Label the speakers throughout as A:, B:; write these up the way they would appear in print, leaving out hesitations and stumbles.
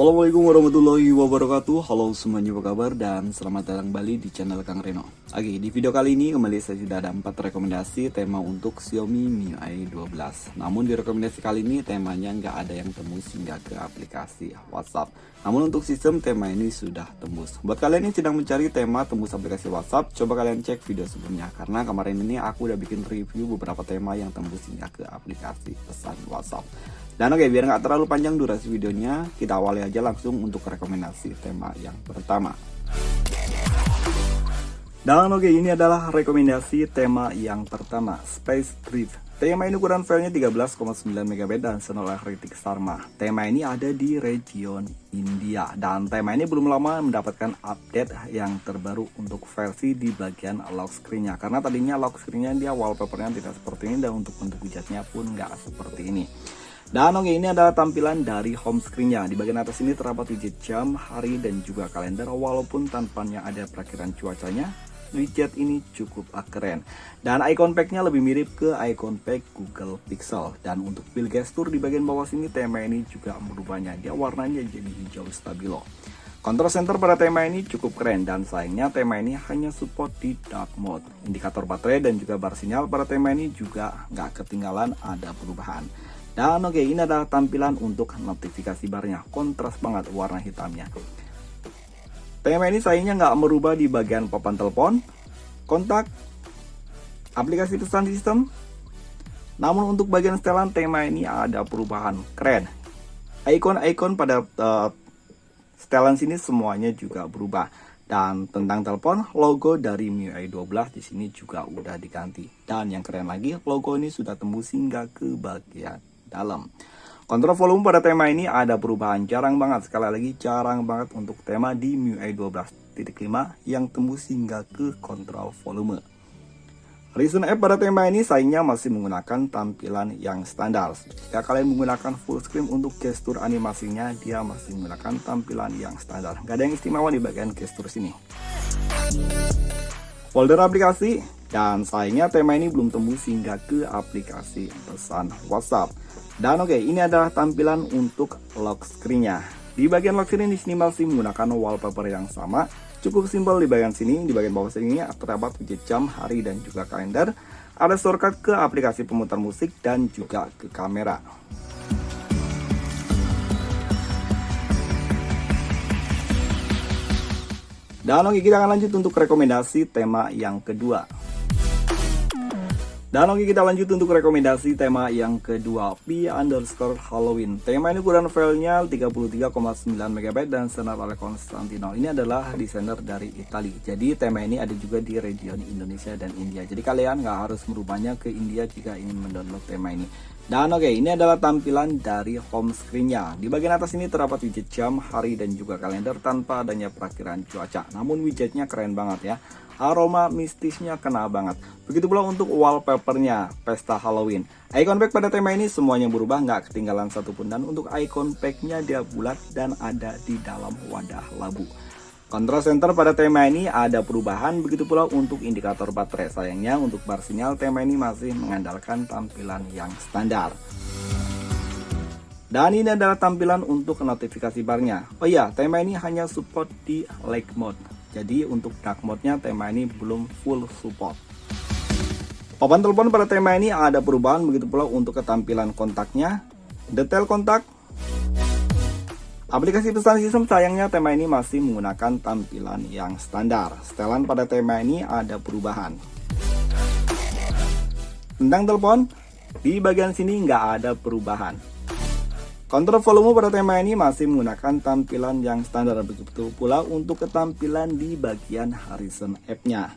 A: Assalamualaikum warahmatullahi wabarakatuh. Halo semuanya, apa kabar? Dan selamat datang kembali di channel Kang Reno. Oke, di video kali ini kembali saya sudah ada 4 rekomendasi tema untuk Xiaomi MIUI 12. Namun di rekomendasi kali ini temanya nggak ada yang tembus hingga ke aplikasi WhatsApp. Namun untuk sistem tema ini sudah tembus. Buat kalian yang sedang mencari tema tembus aplikasi WhatsApp, coba kalian cek video sebelumnya. Karena kemarin ini aku udah bikin review beberapa tema yang tembus hingga ke aplikasi pesan WhatsApp. Dan oke, biar nggak terlalu panjang durasi videonya, kita awali aja langsung untuk rekomendasi tema yang pertama. Dan oke, ini adalah rekomendasi tema yang pertama, Space Drift. Tema ini ukuran filenya 13,9 MB dan senol Ritik Sarma. Tema ini ada di region India dan tema ini belum lama mendapatkan update yang terbaru untuk versi di bagian lock screen-nya. Karena tadinya lock screen-nya dia wallpaper-nya tidak seperti ini dan untuk bentuk widgetnya pun nggak seperti ini. Dan oke, ini adalah tampilan dari home screen-nya. Di bagian atas ini terdapat widget jam, hari, dan juga kalender. Walaupun tanpanya ada perakiran cuacanya, widget ini cukup keren. Dan icon pack-nya lebih mirip ke icon pack Google Pixel. Dan untuk build gesture di bagian bawah sini, tema ini juga merubahnya. Dia warnanya jadi hijau stabilo. Control center pada tema ini cukup keren dan sayangnya tema ini hanya support di dark mode. Indikator baterai dan juga bar sinyal pada tema ini juga nggak ketinggalan ada perubahan. Dan oke, ini adalah tampilan untuk notifikasi barnya, kontras banget warna hitamnya. Tema ini sayangnya nggak merubah di bagian papan telepon, kontak, aplikasi pesan sistem. Namun untuk bagian setelan tema ini ada perubahan, keren. Icon-icon pada setelan sini semuanya juga berubah. Dan tentang telepon, logo dari MIUI 12 di sini juga udah diganti. Dan yang keren lagi, logo ini sudah tembus hingga ke bagian dalam. Kontrol volume pada tema ini ada perubahan, jarang banget, sekali lagi jarang banget untuk tema di MIUI 12.5 yang tembus hingga ke kontrol volume. Recent App pada tema ini sayangnya masih menggunakan tampilan yang standar. Jika kalian menggunakan full screen untuk gestur animasinya, dia masih menggunakan tampilan yang standar. Gak ada yang istimewa di bagian gestur sini. Folder aplikasi, dan sayangnya tema ini belum tembus hingga ke aplikasi pesan WhatsApp. Dan oke, ini adalah tampilan untuk lock screen-nya. Di bagian lock screen di sini masih menggunakan wallpaper yang sama. Cukup simpel di bagian sini. Di bagian bawah sini terdapat widget jam, hari, dan juga kalender. Ada shortcut ke aplikasi pemutar musik dan juga ke kamera. Dan oke, kita akan lanjut untuk rekomendasi tema yang kedua. Dan oke, kita lanjut untuk rekomendasi tema yang kedua, P_Halloween. Tema ini ukuran filenya 33,9 MB dan senar oleh Konstantino. Ini adalah desainer dari Italia. Jadi tema ini ada juga di region Indonesia dan India. Jadi kalian nggak harus merubahnya ke India jika ingin mendownload tema ini. Dan oke, ini adalah tampilan dari home screen-nya. Di bagian atas ini terdapat widget jam, hari, dan juga kalender tanpa adanya perakiran cuaca. Namun widgetnya keren banget ya. Aroma mistisnya kena banget. Begitu pula untuk wallpapernya, pesta Halloween. Icon pack pada tema ini semuanya berubah, nggak ketinggalan satupun. Dan untuk icon packnya dia bulat dan ada di dalam wadah labu. Control center pada tema ini ada perubahan, begitu pula untuk indikator baterai. Sayangnya untuk bar sinyal tema ini masih mengandalkan tampilan yang standar. Dan ini adalah tampilan untuk notifikasi barnya. Oh iya, tema ini hanya support di light mode. Jadi untuk dark mode-nya tema ini belum full support. Papan telepon pada tema ini ada perubahan, begitu pula untuk ketampilan kontaknya, detail kontak. Aplikasi pesan sistem sayangnya tema ini masih menggunakan tampilan yang standar. Setelan pada tema ini ada perubahan. Tentang telepon, di bagian sini nggak ada perubahan. Kontrol volume pada tema ini masih menggunakan tampilan yang standar, begitu pula untuk ketampilan di bagian Horizon App-nya.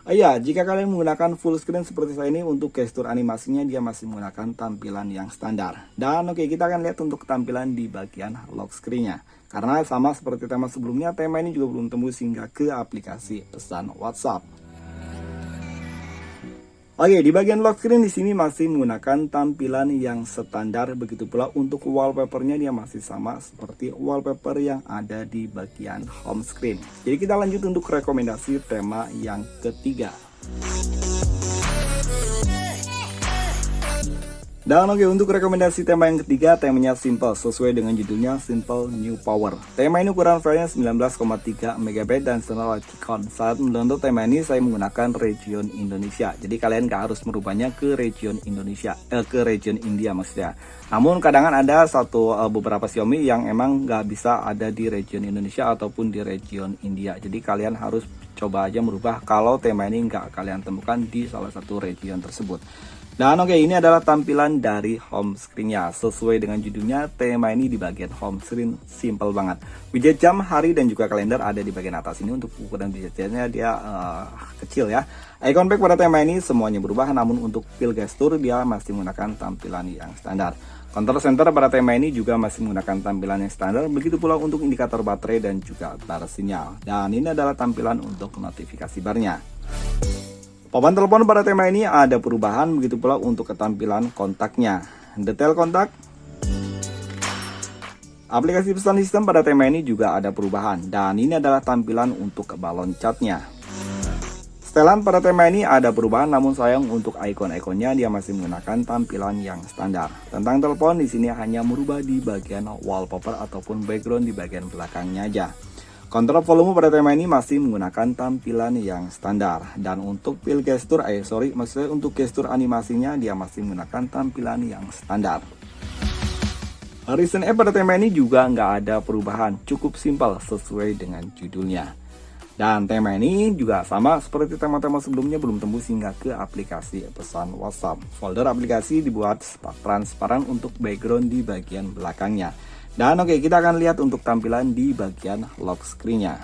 A: Oh iya, jika kalian menggunakan full screen seperti saya ini, untuk gestur animasinya dia masih menggunakan tampilan yang standar. Dan oke, kita akan lihat untuk tampilan di bagian lock screen-nya. Karena sama seperti tema sebelumnya, tema ini juga belum tembus hingga ke aplikasi pesan WhatsApp. Oke, di bagian lock screen di sini masih menggunakan tampilan yang standar, begitu pula untuk wallpapernya dia masih sama seperti wallpaper yang ada di bagian home screen. Jadi kita lanjut untuk rekomendasi tema yang ketiga. Dan oke, untuk rekomendasi tema yang ketiga, temanya simple, sesuai dengan judulnya Simple New Power. Tema ini ukuran filenya 19,3 MB dan channel Keycon. Saat mendownload tema ini saya menggunakan region Indonesia. Jadi kalian gak harus merubahnya ke region Indonesia, ke region India maksudnya. Namun kadang ada beberapa Xiaomi yang emang gak bisa ada di region Indonesia ataupun di region India. Jadi kalian harus coba aja merubah kalau tema ini nggak kalian temukan di salah satu region tersebut. Dan oke, ini adalah tampilan dari home screen-nya. Sesuai dengan judulnya, tema ini di bagian home screen simple banget. Widget jam, hari, dan juga kalender ada di bagian atas ini. Untuk ukuran widgetnya dia kecil ya. Icon back pada tema ini semuanya berubah, namun untuk fill gesture dia masih menggunakan tampilan yang standar. Control center pada tema ini juga masih menggunakan tampilan yang standar. Begitu pula untuk indikator baterai dan juga bar sinyal. Dan ini adalah tampilan untuk notifikasi barnya. Papan telepon pada tema ini ada perubahan, begitu pula untuk ketampilan kontaknya. Detail kontak. Aplikasi pesan sistem pada tema ini juga ada perubahan, dan ini adalah tampilan untuk balon catnya. Setelan pada tema ini ada perubahan, namun sayang untuk ikon-ikonnya dia masih menggunakan tampilan yang standar. Tentang telepon di sini hanya merubah di bagian wallpaper ataupun background di bagian belakangnya aja. Kontrol volume pada tema ini masih menggunakan tampilan yang standar. Dan untuk fill gesture, maksudnya untuk gestur animasinya dia masih menggunakan tampilan yang standar. Recent app pada tema ini juga nggak ada perubahan, cukup simpel sesuai dengan judulnya. Dan tema ini juga sama seperti tema-tema sebelumnya, belum tembus hingga ke aplikasi pesan WhatsApp. Folder aplikasi dibuat transparan untuk background di bagian belakangnya. Dan oke, kita akan lihat untuk tampilan di bagian lock screen-nya.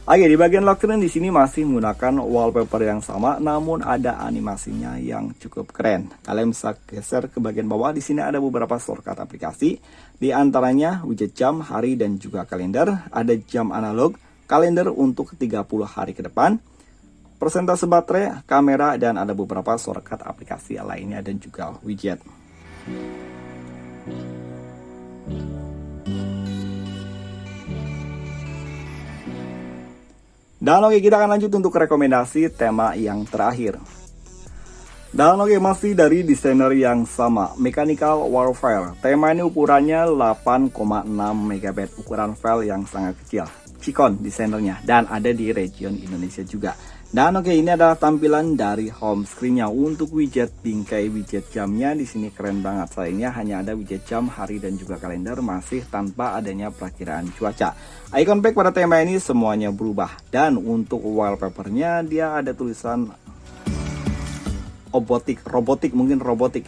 A: Oke, di bagian lock screen di sini masih menggunakan wallpaper yang sama, namun ada animasinya yang cukup keren. Kalian bisa geser ke bagian bawah. Di sini ada beberapa shortcut aplikasi, di antaranya widget jam, hari, dan juga kalender. Ada jam analog, kalender untuk 30 hari ke depan, persentase baterai, kamera, dan ada beberapa shortcut aplikasi lainnya dan juga widget. Dan oke, kita akan lanjut untuk rekomendasi tema yang terakhir. Dan oke, masih dari desainer yang sama, Mechanical Warfare. Tema ini ukurannya 8,6 MB, ukuran file yang sangat kecil. Keycon desainernya, dan ada di region Indonesia juga. Dan oke, ini adalah tampilan dari home screen-nya. Untuk widget bingkai widget jamnya di sini keren banget. Sayangnya hanya ada widget jam, hari, dan juga kalender, masih tanpa adanya perakiraan cuaca. Icon back pada tema ini semuanya berubah. Dan untuk wallpaper-nya dia ada tulisan robotik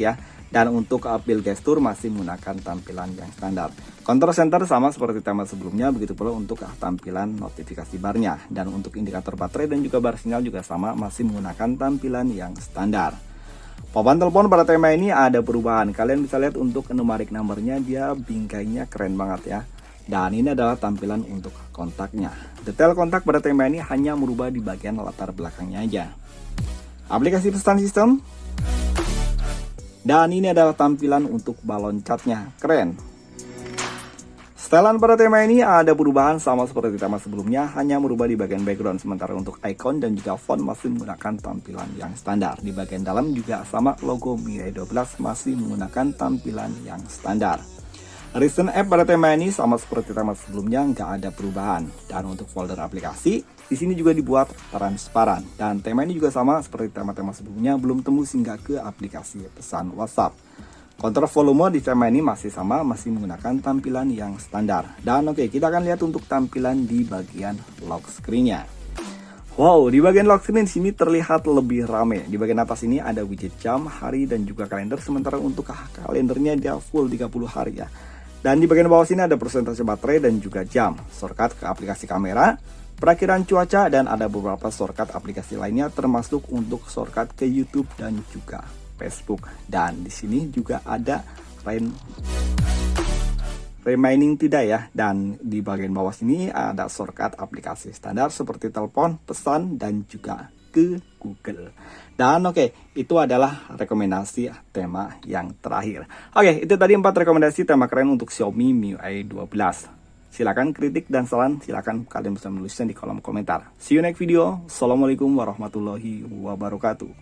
A: ya. Dan untuk fill gesture masih menggunakan tampilan yang standar. Control center sama seperti tema sebelumnya, begitu pula untuk tampilan notifikasi barnya. Dan untuk indikator baterai dan juga bar sinyal juga sama, masih menggunakan tampilan yang standar. Papan telepon pada tema ini ada perubahan. Kalian bisa lihat untuk numeric numbernya dia bingkainya keren banget ya. Dan ini adalah tampilan untuk kontaknya. Detail kontak pada tema ini hanya merubah di bagian latar belakangnya aja. Aplikasi pesan sistem. Dan ini adalah tampilan untuk balon catnya, keren. Setelan pada tema ini ada perubahan sama seperti tema sebelumnya, hanya merubah di bagian background. Sementara untuk icon dan juga font masih menggunakan tampilan yang standar. Di bagian dalam juga sama, logo MIUI 12 masih menggunakan tampilan yang standar. Recent app pada tema ini sama seperti tema sebelumnya, nggak ada perubahan. Dan untuk folder aplikasi, di sini juga dibuat transparan. Dan tema ini juga sama seperti tema-tema sebelumnya, belum tembus hingga ke aplikasi pesan WhatsApp. Kontrol volume di tema ini masih sama, masih menggunakan tampilan yang standar. Dan oke, kita akan lihat untuk tampilan di bagian lock screen-nya. Wow, di bagian lock screen sini terlihat lebih rame. Di bagian atas ini ada widget jam, hari, dan juga kalender. Sementara untuk kalendernya dia full 30 hari ya. Dan di bagian bawah sini ada persentase baterai dan juga jam, shortcut ke aplikasi kamera, perakiraan cuaca, dan ada beberapa shortcut aplikasi lainnya termasuk untuk shortcut ke YouTube dan juga Facebook. Dan di sini juga ada remaining tidak ya. Dan di bagian bawah sini ada shortcut aplikasi standar seperti telepon, pesan, dan juga ke Google. Dan oke, itu adalah rekomendasi tema yang terakhir. Oke, itu tadi 4 rekomendasi tema keren untuk Xiaomi MIUI 12. Silakan kritik dan saran, silakan kalian bisa menulisnya di kolom komentar. See you next video. Assalamualaikum warahmatullahi wabarakatuh.